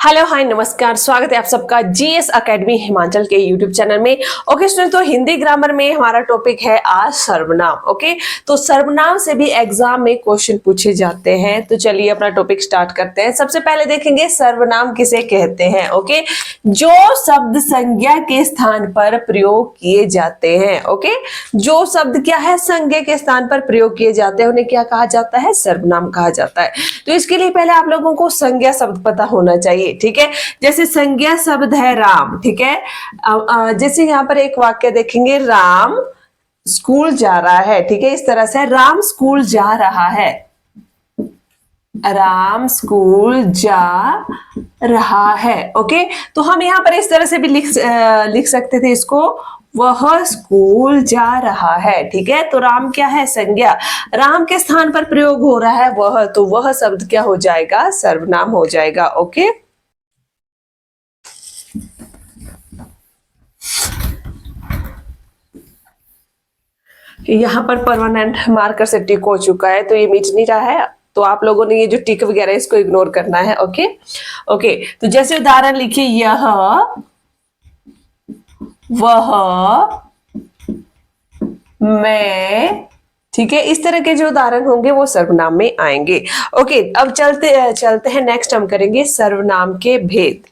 Hello hi नमस्कार, स्वागत है आप सबका जीएस एकेडमी हिमाचल के यूट्यूब चैनल में। ओके स्टूडेंट, तो हिंदी ग्रामर में हमारा टॉपिक है आज सर्वनाम। ओके, तो सर्वनाम से भी एग्जाम में क्वेश्चन पूछे जाते हैं। तो चलिए अपना टॉपिक स्टार्ट करते हैं। सबसे पहले देखेंगे सर्वनाम किसे कहते हैं। ओके, जो शब्द संज्ञा के स्थान पर प्रयोग किए जाते हैं। ओके, जो शब्द क्या है, संज्ञा के स्थान पर प्रयोग किए जाते हैं, उन्हें क्या कहा जाता है, सर्वनाम कहा जाता है। तो इसके लिए पहले आप लोगों को संज्ञा शब्द पता होना चाहिए। ठीक है, जैसे संज्ञा शब्द है राम। ठीक है, जैसे यहाँ पर एक वाक्य देखेंगे, राम स्कूल जा रहा है। ठीक है, इस तरह से राम स्कूल जा रहा है, राम स्कूल जा रहा है। ओके, तो हम यहाँ पर इस तरह से भी लिख सकते थे इसको, वह स्कूल जा रहा है। ठीक है, तो राम क्या है, संज्ञा, राम के स्थान पर प्रयोग हो रहा है वह, तो वह शब्द क्या हो जाएगा, सर्वनाम हो जाएगा। ओके, यहाँ पर परमानेंट मार्कर से टिक हो चुका है, तो ये मिट नहीं रहा है, तो आप लोगों ने ये जो टिक वगैरह इसको इग्नोर करना है। ओके ओके, तो जैसे उदाहरण लिखिए, यह, वह, मैं। ठीक है, इस तरह के जो उदाहरण होंगे वो सर्वनाम में आएंगे। ओके, अब चलते हैं नेक्स्ट हम करेंगे सर्वनाम के भेद।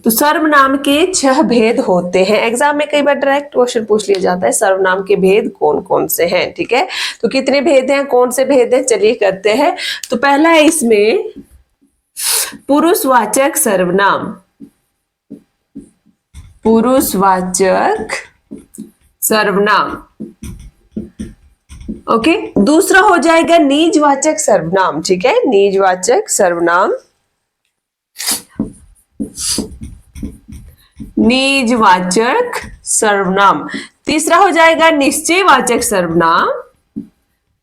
तो सर्वनाम के 6 भेद होते हैं। एग्जाम में कई बार डायरेक्ट क्वेश्चन पूछ लिया जाता है, सर्वनाम के भेद कौन कौन से हैं। ठीक है, तो कितने भेद हैं, कौन से भेद हैं, चलिए करते हैं। तो पहला है इसमें पुरुषवाचक सर्वनाम, पुरुषवाचक सर्वनाम। ओके, दूसरा हो जाएगा निजवाचक सर्वनाम। ठीक है, निजवाचक सर्वनाम, निजवाचक सर्वनाम। तीसरा हो जाएगा निश्चयवाचक सर्वनाम,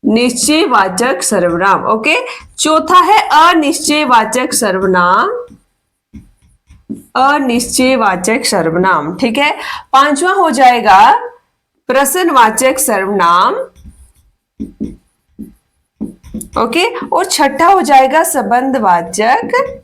निश्चयवाचक सर्वनाम। ओके, चौथा है अनिश्चयवाचक सर्वनाम, अनिश्चयवाचक सर्वनाम। ठीक है, पांचवा हो जाएगा प्रश्नवाचक सर्वनाम। ओके, और छठा हो जाएगा संबंधवाचक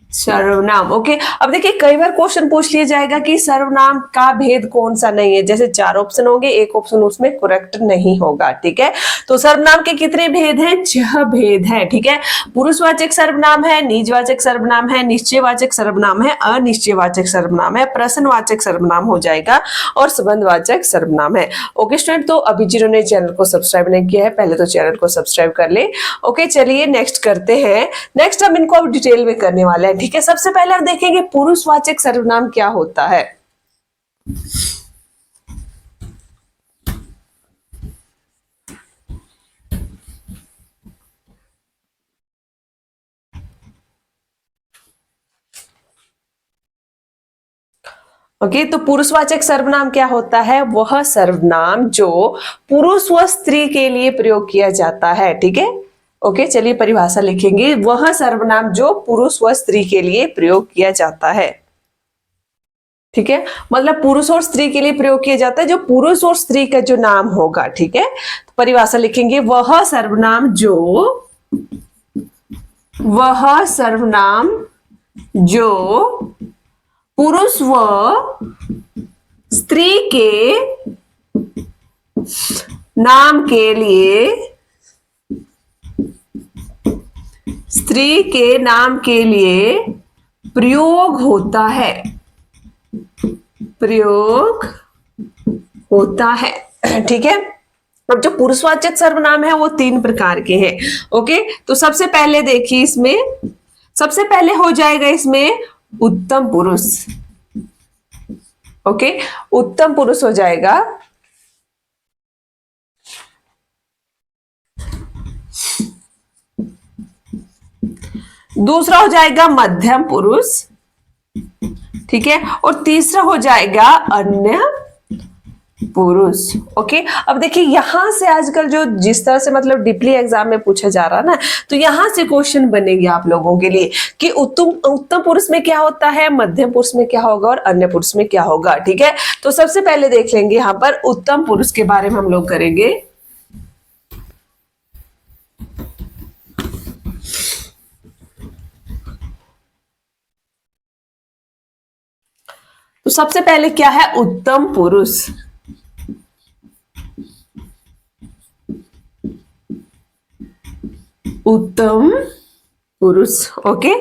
सर्वनाम। ओके, अब देखिए कई बार क्वेश्चन पूछ लिया जाएगा कि सर्वनाम का भेद कौन सा नहीं है। जैसे 4 ऑप्शन होंगे, एक ऑप्शन उसमें करेक्ट नहीं होगा। ठीक है, तो सर्वनाम के कितने भेद हैं, 6 भेद हैं। ठीक है, पुरुषवाचक सर्वनाम है, निजवाचक सर्वनाम है, निश्चयवाचक सर्वनाम है, अनिश्चयवाचक सर्वनाम है, प्रश्नवाचक सर्वनाम हो जाएगा, और संबंधवाचक सर्वनाम है। ओके स्टूडेंट, तो अभी जिन्होंने चैनल को सब्सक्राइब नहीं किया है, पहले तो चैनल को सब्सक्राइब कर ले। ओके, चलिए नेक्स्ट करते हैं। नेक्स्ट हम इनको अब डिटेल में करने वाले हैं। ठीक है, सबसे पहले हम देखेंगे पुरुषवाचक सर्वनाम क्या होता है। ओके, तो पुरुषवाचक सर्वनाम क्या होता है, वह सर्वनाम जो पुरुष व स्त्री के लिए प्रयोग किया जाता है। ठीक है, ओके, चलिए परिभाषा लिखेंगे, वह सर्वनाम जो पुरुष व स्त्री के लिए प्रयोग किया जाता है। ठीक है, मतलब पुरुष और स्त्री के लिए प्रयोग किया जाता है, जो पुरुष और स्त्री का जो नाम होगा। ठीक है, तो परिभाषा लिखेंगे, वह सर्वनाम जो, वह सर्वनाम जो पुरुष व स्त्री के नाम के लिए, स्त्री के नाम के लिए प्रयोग होता है, प्रयोग होता है। ठीक है, अब जो पुरुषवाचक सर्वनाम है वो 3 प्रकार के हैं। ओके, तो सबसे पहले देखिए, इसमें सबसे पहले हो जाएगा इसमें उत्तम पुरुष। ओके, उत्तम पुरुष हो जाएगा। दूसरा हो जाएगा मध्यम पुरुष। ठीक है, और तीसरा हो जाएगा अन्य पुरुष। ओके, अब देखिए यहां से आजकल जो जिस तरह से मतलब डीपली एग्जाम में पूछा जा रहा है ना, तो यहां से क्वेश्चन बनेंगे आप लोगों के लिए कि उत्तम उत्तम पुरुष में क्या होता है, मध्यम पुरुष में क्या होगा और अन्य पुरुष में क्या होगा। ठीक है, तो सबसे पहले देख लेंगे यहाँ पर उत्तम पुरुष के बारे में हम लोग करेंगे। तो सबसे पहले क्या है उत्तम पुरुष। उत्तम पुरुष। ओके,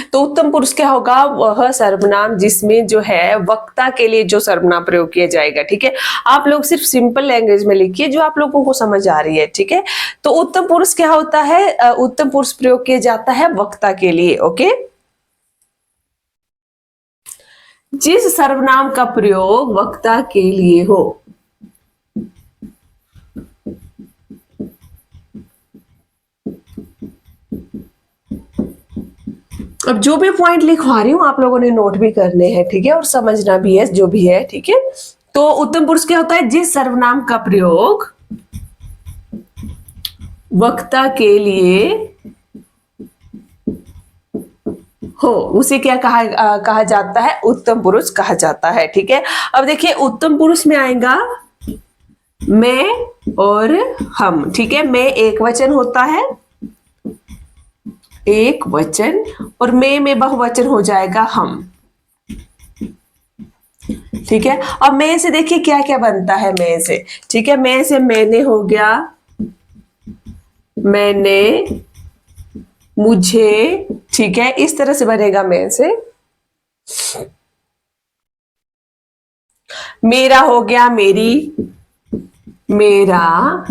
तो उत्तम पुरुष क्या होगा, वह सर्वनाम जिसमें जो है वक्ता के लिए जो सर्वनाम प्रयोग किया जाएगा। ठीक है, आप लोग सिर्फ सिंपल लैंग्वेज में लिखिए जो आप लोगों को समझ आ रही है। ठीक है, तो उत्तम पुरुष क्या होता है, उत्तम पुरुष प्रयोग किया जाता है वक्ता के लिए। ओके, जिस सर्वनाम का प्रयोग वक्ता के लिए हो। अब जो भी पॉइंट लिखवा रही हूं आप लोगों ने नोट भी करने हैं। ठीक है, और समझना भी है जो भी है। ठीक है, तो उत्तम पुरुष क्या होता है, जिस सर्वनाम का प्रयोग वक्ता के लिए हो उसे क्या कहा जाता है, उत्तम पुरुष कहा जाता है। ठीक है, अब देखिए उत्तम पुरुष में आएगा मैं और हम। ठीक है, मैं एक वचन होता है, एक वचन, और मैं बहुवचन हो जाएगा हम। ठीक है, अब मैं से देखिए क्या क्या बनता है मैं से। ठीक है, मैं से मैंने हो गया, मैंने, मुझे। ठीक है, इस तरह से बनेगा मैं से। मेरा हो गया मेरी, मेरा,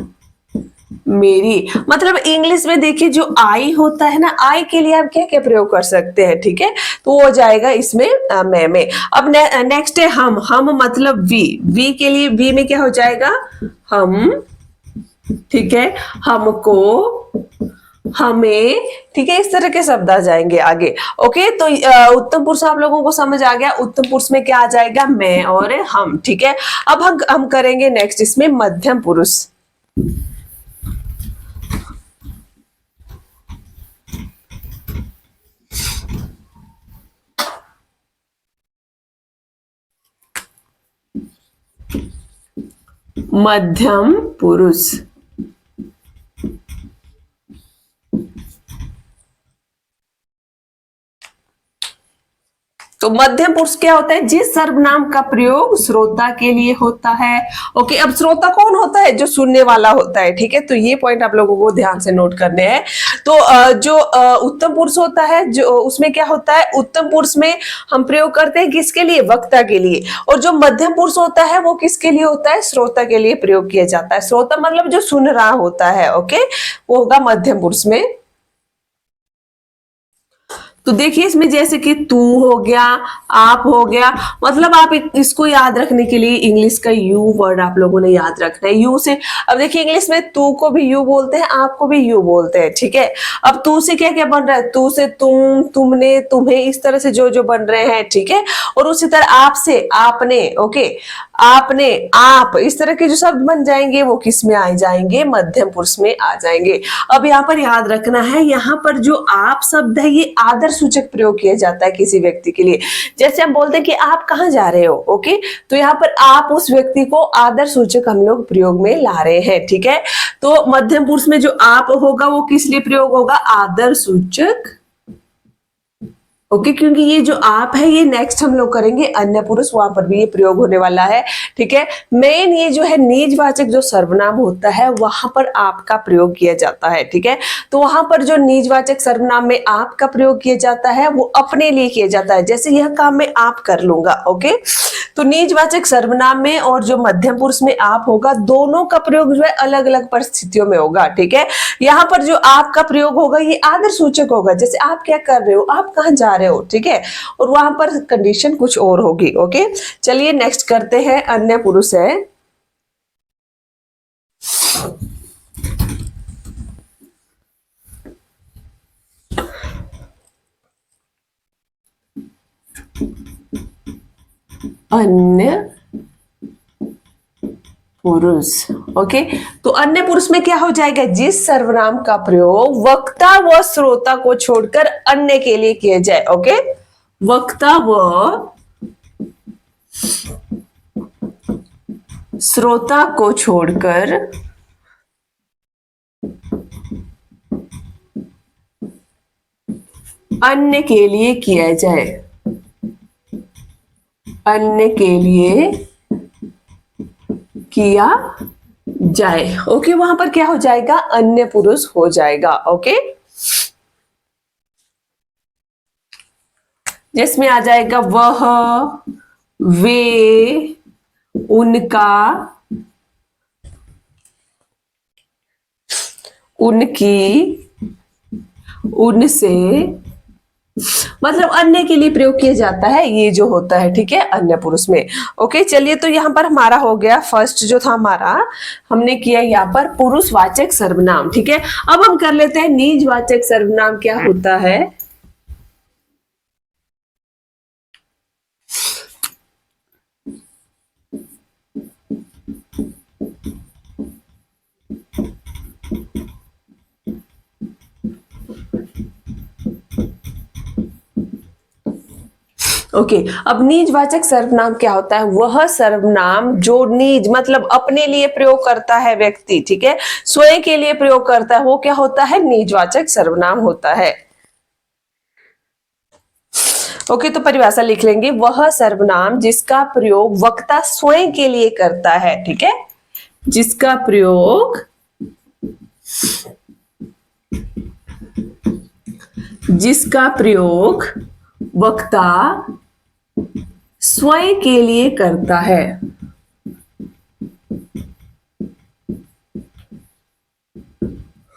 मेरी। मतलब इंग्लिश में देखिए जो आई होता है ना, आई के लिए आप क्या क्या प्रयोग कर सकते हैं। ठीक है, तो वो हो जाएगा इसमें मैं में। अब नेक्स्ट है हम मतलब वी के लिए वी में क्या हो जाएगा, हम। ठीक है, हमको, हमें। ठीक है, इस तरह के शब्द आ जाएंगे आगे। ओके, तो उत्तम पुरुष आप लोगों को समझ आ गया। उत्तम पुरुष में क्या आ जाएगा, मैं और हम। ठीक है, अब हम करेंगे नेक्स्ट इसमें मध्यम पुरुष। मध्यम पुरुष। तो मध्यम पुरुष क्या होता है, जिस सर्वनाम का प्रयोग श्रोता के लिए होता है। ओके, अब श्रोता कौन होता है, जो सुनने वाला होता है। ठीक है, तो ये पॉइंट आप लोगों को ध्यान से नोट करने हैं। तो जो उत्तम पुरुष होता है, जो उसमें क्या होता है, उत्तम पुरुष में हम प्रयोग करते हैं किसके लिए, वक्ता के लिए। और जो मध्यम पुरुष होता है वो किसके लिए होता है, श्रोता के लिए प्रयोग किया जाता है। श्रोता मतलब जो सुन रहा होता है। ओके, वो होगा मध्यम पुरुष में। तो देखिए इसमें जैसे कि तू हो गया, आप हो गया, मतलब आप इसको याद रखने के लिए इंग्लिश का यू वर्ड आप लोगों ने याद रखना है। यू से, अब देखिए इंग्लिश में तू को भी यू बोलते हैं, आपको भी यू बोलते हैं। ठीक है, अब तू से क्या क्या बन रहा है, तू से तुम, तुमने, तुम्हें, इस तरह से जो जो बन रहे हैं। ठीक है, और उसी तरह आप से आपने। ओके, आपने, आप, इस तरह के जो शब्द बन जाएंगे वो किस में आ जाएंगे, मध्यम पुरुष में आ जाएंगे। अब यहाँ पर याद रखना है, यहाँ पर जो आप शब्द है ये आदर सूचक प्रयोग किया जाता है किसी व्यक्ति के लिए। जैसे हम बोलते हैं कि आप कहाँ जा रहे हो। ओके, तो यहाँ पर आप उस व्यक्ति को आदर सूचक हम लोग प्रयोग में ला रहे हैं। ठीक है, तो मध्यम पुरुष में जो आप होगा वो किस लिए प्रयोग होगा, आदर सूचक। ओके, क्योंकि ये जो आप है ये नेक्स्ट हम लोग करेंगे अन्य पुरुष, वहां पर भी ये प्रयोग होने वाला है। ठीक है, मेन ये जो है निजवाचक जो सर्वनाम होता है वहां पर आपका प्रयोग किया जाता है। ठीक है, तो वहां पर जो निजवाचक सर्वनाम में आपका प्रयोग किया जाता है वो अपने लिए किया जाता है। जैसे यह काम मैं आप कर लूंगा। ओके, तो निजवाचक सर्वनाम में और जो मध्यम पुरुष में आप होगा, दोनों का प्रयोग जो है अलग अलग परिस्थितियों में होगा। ठीक है, यहाँ पर जो आपका प्रयोग होगा ये आदर सूचक होगा। जैसे आप क्या कर रहे हो, आप कहाँ जा रहे हो। ठीक है, और वहां पर कंडीशन कुछ और होगी। ओके, चलिए नेक्स्ट करते हैं, अन्य पुरुष है। अन्य पुरुष। ओके, तो अन्य पुरुष में क्या हो जाएगा, जिस सर्वनाम का प्रयोग वक्ता व श्रोता को छोड़कर अन्य के लिए किया जाए। ओके, वक्ता व श्रोता को छोड़कर अन्य के लिए किया जाए, अन्य के लिए किया जाए। ओके, वहां पर क्या हो जाएगा, अन्य पुरुष हो जाएगा। ओके, जिसमें आ जाएगा वह, वे, उनका, उनकी, उनसे, मतलब अन्य के लिए प्रयोग किया जाता है, ये जो होता है, ठीक है, अन्य पुरुष में। ओके, चलिए, तो यहां पर हमारा हो गया फर्स्ट जो था हमारा, हमने किया यहाँ पर पुरुषवाचक सर्वनाम। ठीक है, अब हम कर लेते हैं निजवाचक सर्वनाम क्या होता है। ओके, अब निजवाचक सर्वनाम क्या होता है, वह सर्वनाम जो निज मतलब अपने लिए प्रयोग करता है व्यक्ति, ठीक है, स्वयं के लिए प्रयोग करता है, वो क्या होता है, निजवाचक सर्वनाम होता है। ओके, तो परिभाषा लिख लेंगे, वह सर्वनाम जिसका प्रयोग वक्ता स्वयं के लिए करता है, ठीक है, जिसका प्रयोग वक्ता स्वयं के लिए करता है।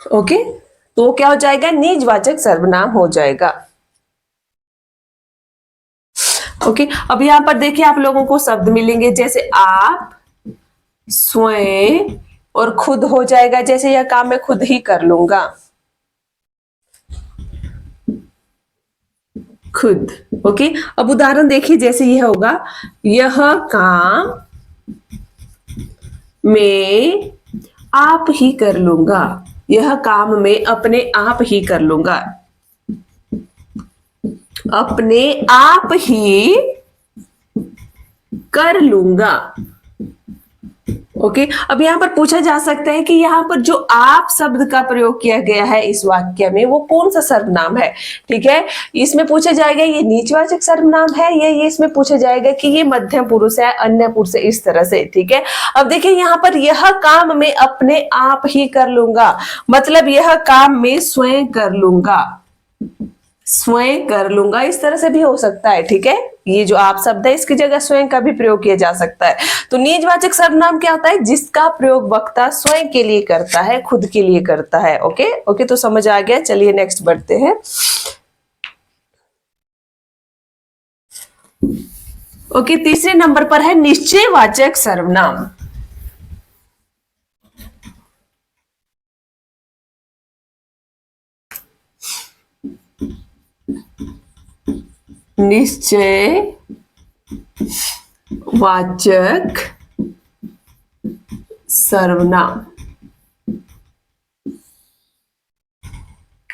ओके, तो क्या हो जाएगा, निजवाचक सर्वनाम हो जाएगा। ओके, अब यहां पर देखिए आप लोगों को शब्द मिलेंगे, जैसे आप, स्वयं और खुद हो जाएगा, जैसे यह काम मैं खुद ही कर लूंगा, खुद। ओके, अब उदाहरण देखिए, जैसे यह होगा, यह काम मैं आप ही कर लूंगा, यह काम मैं अपने आप ही कर लूंगा, अपने आप ही कर लूंगा। ओके, अब यहां पर पूछा जा सकता है कि यहां पर जो आप शब्द का प्रयोग किया गया है इस वाक्य में, वो कौन सा सर्वनाम है। ठीक है, इसमें पूछा जाएगा ये निजवाचक सर्वनाम है, या ये इसमें पूछा जाएगा कि ये मध्यम पुरुष है, अन्य पुरुष है, इस तरह से। ठीक है, अब देखिए यहां पर यह काम मैं अपने आप ही कर लूंगा, मतलब यह काम मैं स्वयं कर लूंगा, स्वयं कर लूंगा, इस तरह से भी हो सकता है। ठीक है, ये जो आप शब्द है इसकी जगह स्वयं का भी प्रयोग किया जा सकता है। तो निजवाचक सर्वनाम क्या होता है, जिसका प्रयोग वक्ता स्वयं के लिए करता है, खुद के लिए करता है। ओके ओके, तो समझ आ गया। चलिए नेक्स्ट बढ़ते हैं। ओके, तीसरे नंबर पर है निश्चयवाचक सर्वनाम। निश्चयवाचक सर्वनाम।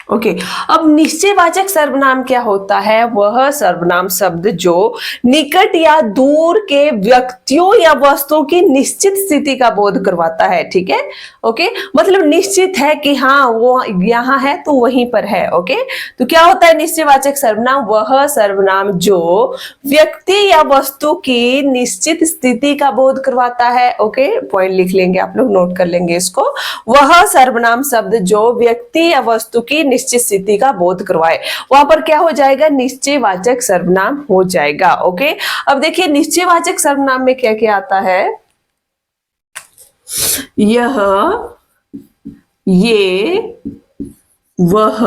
ओके, अब निश्चयवाचक सर्वनाम क्या होता है, वह सर्वनाम शब्द जो निकट या दूर के व्यक्तियों या वस्तुओं की निश्चित स्थिति का बोध करवाता है। ठीक है, ओके, मतलब निश्चित है कि हाँ वो यहाँ है तो वहीं पर है। ओके, तो क्या होता है निश्चयवाचक सर्वनाम, वह सर्वनाम जो व्यक्ति या वस्तु की निश्चित स्थिति का बोध करवाता है। ओके, पॉइंट लिख लेंगे, आप लोग नोट कर लेंगे इसको। वह सर्वनाम शब्द जो व्यक्ति या वस्तु की निश्चित स्थिति का बोध करवाए, वहां पर क्या हो जाएगा, निश्चयवाचक सर्वनाम हो जाएगा। ओके, अब देखिए निश्चयवाचक सर्वनाम में क्या क्या आता है, यह, ये, वह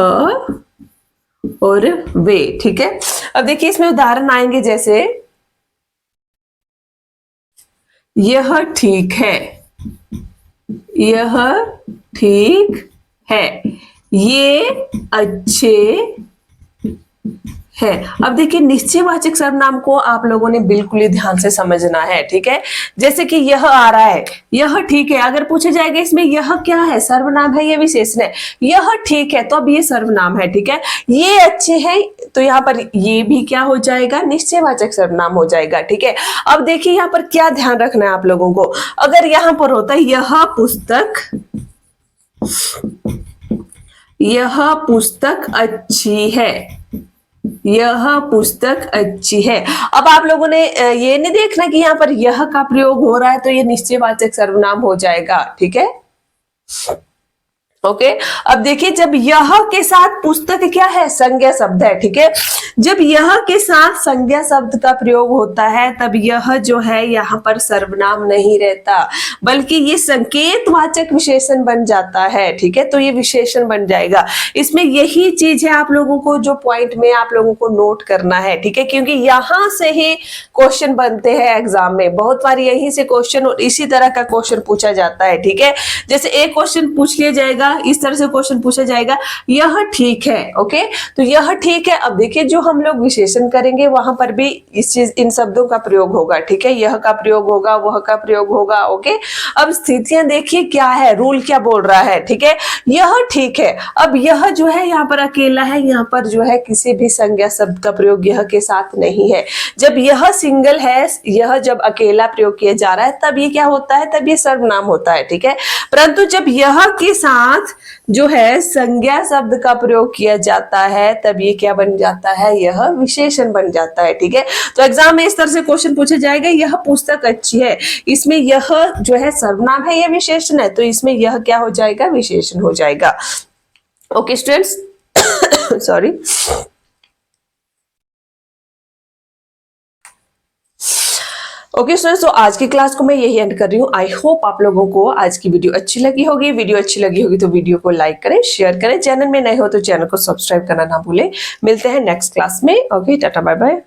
और वे। ठीक है, अब देखिए इसमें उदाहरण आएंगे, जैसे यह ठीक है, यह ठीक है, ये अच्छे है। अब देखिए निश्चयवाचक सर्वनाम को आप लोगों ने बिल्कुल ही ध्यान से समझना है, ठीक है। जैसे कि यह आ रहा है, यह ठीक है, अगर पूछा जाएगा इसमें यह क्या है, सर्वनाम है या विशेषण है, यह ठीक है तो अब ये सर्वनाम है, ठीक है। ये अच्छे हैं तो यहाँ पर ये भी क्या हो जाएगा, निश्चयवाचक सर्वनाम हो जाएगा, ठीक है। अब देखिए यहाँ पर क्या ध्यान रखना है आप लोगों को, अगर यहाँ पर होता है यह पुस्तक अच्छी है, यह पुस्तक अच्छी है। अब आप लोगों ने ये नहीं देखना कि यहाँ पर यह का प्रयोग हो रहा है तो ये निश्चयवाचक सर्वनाम हो जाएगा, ठीक है। ओके अब देखिए जब यह के साथ पुस्तक क्या है, संज्ञा शब्द है, ठीक है। जब यह के साथ संज्ञा शब्द का प्रयोग होता है तब यह जो है यहाँ पर सर्वनाम नहीं रहता, बल्कि ये संकेतवाचक विशेषण बन जाता है, ठीक है। तो ये विशेषण बन जाएगा। इसमें यही चीज है आप लोगों को जो पॉइंट में आप लोगों को नोट करना है, ठीक है, क्योंकि यहां से ही क्वेश्चन बनते हैं एग्जाम में, बहुत बार यहीं से क्वेश्चन और इसी तरह का क्वेश्चन पूछा जाता है, ठीक है। जैसे एक क्वेश्चन पूछ लिया जाएगा, इस तरह से क्वेश्चन पूछा जाएगा, यह ठीक है, ओके, तो यह ठीक है। अब देखिए जो हम लोग विशेषण करेंगे वहां पर भी इस चीज इन शब्दों का प्रयोग होगा, ठीक है, यह का प्रयोग होगा, वह का प्रयोग होगा, ओके। अब स्थितियां देखिए क्या है, रूल क्या बोल रहा है, ठीक है, यह ठीक है। अब यह जो है यहाँ पर अकेला है, यहाँ पर जो है किसी भी संज्ञा शब्द का प्रयोग यह के साथ नहीं है। जब यह सिंगल है, यह जब अकेला प्रयोग किया जा रहा है तब ये क्या होता है, तब ये सर्वनाम होता है, ठीक है। परंतु जब यह के साथ जो है संज्ञा शब्द का प्रयोग किया जाता है तब ये क्या बन जाता है, यह विशेषण बन जाता है, ठीक है। तो एग्जाम में इस तरह से क्वेश्चन पूछा जाएगा, यह पुस्तक अच्छी है, इसमें यह जो है सर्वनाम है या विशेषण है, तो इसमें यह क्या हो जाएगा, विशेषण हो जाएगा। Okay students, sorry. Okay students, तो आज की क्लास को मैं यही एंड कर रही हूँ। आई होप आप लोगों को आज की वीडियो अच्छी लगी होगी। वीडियो अच्छी लगी होगी तो वीडियो को लाइक करें, शेयर करें, चैनल में नए हो तो चैनल को सब्सक्राइब करना ना भूलें। मिलते हैं नेक्स्ट क्लास में। Okay, ta-ta bye bye.